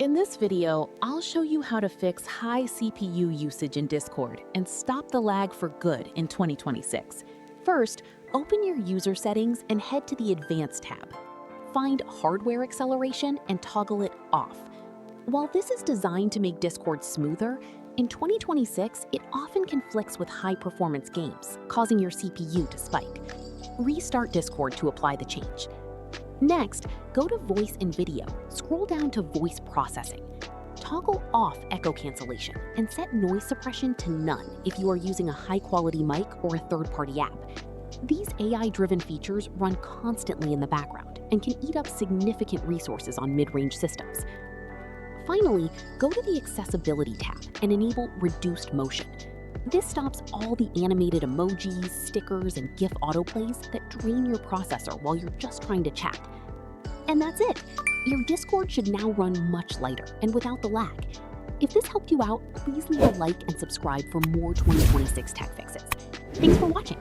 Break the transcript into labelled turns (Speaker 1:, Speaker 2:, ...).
Speaker 1: In this video, I'll show you how to fix high CPU usage in Discord and stop the lag for good in 2026. First, open your user settings and head to the Advanced tab. Find Hardware Acceleration and toggle it off. While this is designed to make Discord smoother, in 2026, it often conflicts with high-performance games, causing your CPU to spike. Restart Discord to apply the change. Next, go to Voice and Video, scroll down to Voice Processing. Toggle off echo cancellation and set noise suppression to none if you are using a high-quality mic or a third-party app. These AI-driven features run constantly in the background and can eat up significant resources on mid-range systems. Finally, go to the Accessibility tab and enable Reduced Motion. This stops all the animated emojis, stickers, and GIF autoplays that drain your processor while you're just trying to chat. And that's it! Your Discord should now run much lighter and without the lag. If this helped you out, please leave a like and subscribe for more 2026 tech fixes. Thanks for watching!